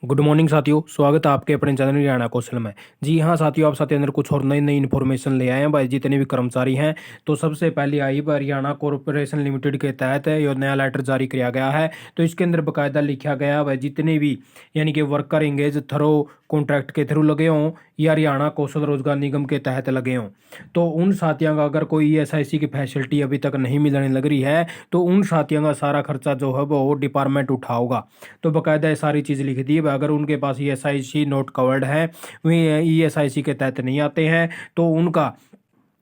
Good morning साथियों, स्वागत है आपके अपने चैनल हरियाणा कौशल में। जी हाँ साथियों, आप साथ अंदर कुछ और नई नई इन्फॉर्मेशन ले आए हैं भाई। जितने भी कर्मचारी हैं तो सबसे पहले आई हरियाणा कॉरपोरेशन लिमिटेड के तहत ये नया लेटर जारी किया गया है। तो इसके अंदर बाकायदा लिखा गया है भाई, जितने भी यानी कि वर्कर एंगेज थ्रो कॉन्ट्रैक्ट के थ्रू लगे हों या हरियाणा कौशल रोजगार निगम के तहत लगे हों, तो उन साथियों का अगर कोई ईएसआईसी की फैसिलिटी अभी तक नहीं मिलने लग रही है तो उन साथियों का सारा खर्चा जो है वो डिपार्टमेंट उठाओगा। तो बाकायदा ये सारी चीज़ लिख दी है। अगर उनके पास ईएसआईसी नोट कवर्ड है, वे ईएसआईसी के तहत नहीं आते हैं, तो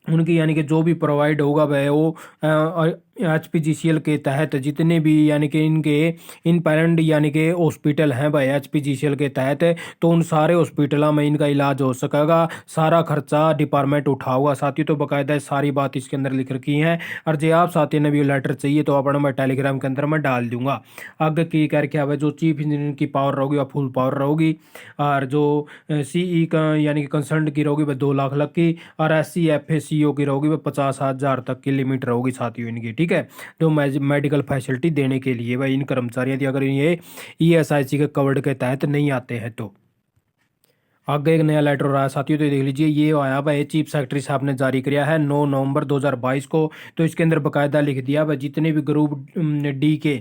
उनकी यानी कि जो भी प्रोवाइड होगा वह वो एचपीजीसीएल के तहत जितने भी यानी कि इनके इन पेरेंट यानी कि हॉस्पिटल हैं भाई एचपीजीसीएल के तहत, तो उन सारे हॉस्पिटलों में इनका इलाज हो सकेगा, सारा खर्चा डिपार्टमेंट उठाओगा साथियों। तो बाकायदा सारी बात इसके अंदर लिख रखी है। और जो आप साथियों ने भी लेटर चाहिए तो अपना मैं टेलीग्राम के अंदर मैं डाल दूंगा। आगे की करके अब जो चीफ इंजीनियर की पावर रहोगी वह फुल पावर रहोगी, और जो सीई का यानी कि कंसल्ट की रहोगी वह 2 लाख लग की, और SCFA की रहोगी वह 50,000 तक की लिमिट रहोगी साथियों इनकी। ठीक है, जो मेडिकल फैसिलिटी देने के लिए भाई इन कर्मचारियों की अगर ये ईएसआईसी के कवर्ड के तहत नहीं आते हैं तो। आगे एक नया लेटर रहा है साथियों, तो देख लीजिए ये आया भाई चीफ सेक्रेटरी साहब ने जारी किया है 9 नवंबर 2022 को। तो इसके अंदर बाकायदा लिख दिया भाई जितने भी ग्रुप डी के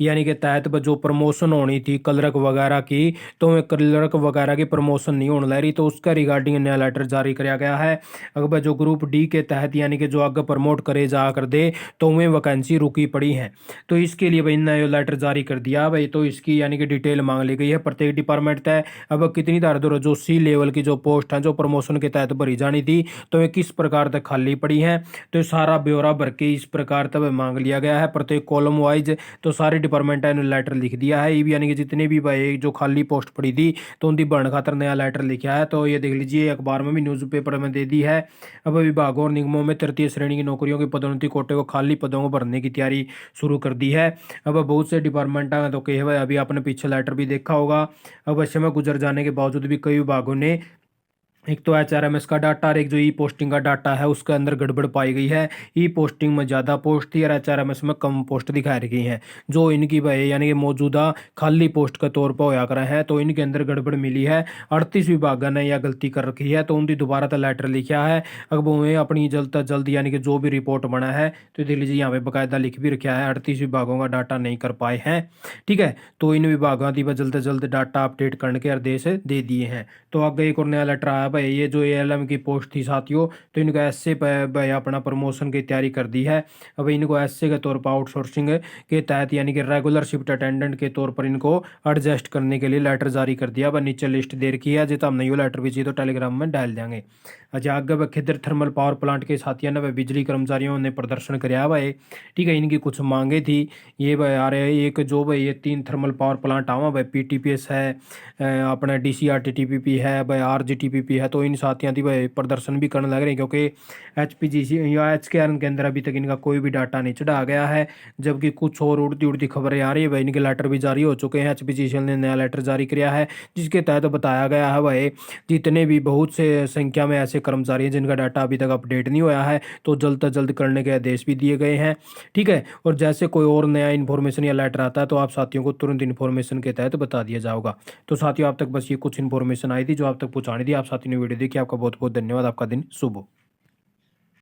यानी कि तहत जो प्रमोशन होनी थी क्लर्क वगैरह की, तो वह क्लर्क वगैरह की प्रमोशन नहीं होने लग रही, तो उसका रिगार्डिंग नया लेटर जारी किया गया है। अगर जो ग्रुप डी के तहत यानी कि जो आगे प्रमोट करे जा कर दे तो वह वैकेंसी रुकी पड़ी है, तो इसके लिए भाई नया लेटर जारी कर दिया भाई। तो इसकी यानी कि डिटेल मांग ली गई है प्रत्येक डिपार्टमेंट तय। अब कितनी तारीख जो सी लेवल की जो पोस्ट है जो प्रमोशन के तहत भरी जानी थी, तो ये किस प्रकार तक खाली पड़ी है, तो सारा ब्यौरा भर के इस प्रकार तक मांग लिया गया है प्रत्येक कॉलम वाइज। तो सारे डिपार्टमेंट ने लेटर लिख दिया है, ये यानी कि जितने भी भाई जो खाली पोस्ट पड़ी थी तो उनकी भरने खातर नया लेटर लिखा है। तो ये देख लीजिए अखबार में भी न्यूज़पेपर में दे दी है। अब विभागों और निगमों में तृतीय श्रेणी की नौकरियों की पदोन्नति कोटे को खाली पदों को भरने की तैयारी शुरू कर दी है। अब बहुत से डिपार्टमेंट तो कहे हुए अभी आपने पीछे लेटर भी देखा होगा। अब समय गुजर जाने के बावजूद भी कई विभागों ने एक तो HRMS का डाटा और एक जो ई पोस्टिंग का डाटा है उसके अंदर गड़बड़ पाई गई है। ई पोस्टिंग में ज़्यादा पोस्ट थी और HRMS में कम पोस्ट दिखाई रही हैं, जो इनकी भाई यानी कि मौजूदा खाली पोस्ट के तौर पर होया कर है, तो इनके अंदर गड़बड़ मिली है। 38 विभागों ने यह गलती कर रखी है, तो उनकी दोबारा तो लेटर लिखा है। अब उन्हें अपनी जल्द से जल्द यानी कि जो भी रिपोर्ट बना है तो देख लीजिए यहाँ पे बाकायदा लिख भी रखा है 38 विभागों का डाटा नहीं कर पाए हैं। ठीक है, तो इन विभागों की जल्द से जल्द डाटा अपडेट करने के आदेश दे दिए हैं। तो आगे एक और नया लेटर आया भाई, ये जो ALM की पोस्ट थी साथियों, तो इनको एसए भाई अपना प्रमोशन की तैयारी कर दी है। अब इनको एसए के तौर पर आउटसोर्सिंग के तहत यानी कि रेगुलर शिफ्ट अटेंडेंट के तौर पर इनको एडजस्ट करने के लिए लेटर जारी कर दिया। वह नीचे लिस्ट दे रखी है, जितना नहीं वो लेटर भी चाहिए तो टेलीग्राम में डाल देंगे। अच्छा, आगे वह खिदर थर्मल पावर प्लांट के साथियों ने वह बिजली कर्मचारियों ने प्रदर्शन कराया भाई। ठीक है, इनकी कुछ मांगे थी ये भाई आ रहे एक जो भाई ये 3 थर्मल पावर प्लांट आवा भाई PTPS है, अपना DCRT-TPP है भाई, RGTPP है, तो इन साथियों की भाई प्रदर्शन भी करने लग रहे हैं क्योंकि HPGC या HKRN के अंदर अभी तक इनका कोई भी डाटा नहीं चढ़ा गया है। जबकि कुछ और उड़ती उड़ती खबरें आ रही है भाई, इनके लेटर भी जारी हो चुके हैं। HPGC ने नया लेटर जारी किया है जिसके तहत बताया गया है भाई जितने भी बहुत से संख्या में ऐसे कर्मचारी हैं जिनका डाटा अभी तक अपडेट नहीं हुआ है तो जल्द से जल्द करने के आदेश भी दिए गए हैं। ठीक है, और जैसे कोई और नया इन्फॉर्मेशन या लेटर आता है तो आप साथियों को तुरंत इन्फॉर्मेशन के तहत बता दिया जाएगा। तो साथियों आप तक बस ये कुछ इन्फॉर्मेशन आई थी जो आप तक पहुंचानी थी। आप साथियों ने वीडियो देखी, आपका बहुत बहुत धन्यवाद। आपका दिन शुभ हो।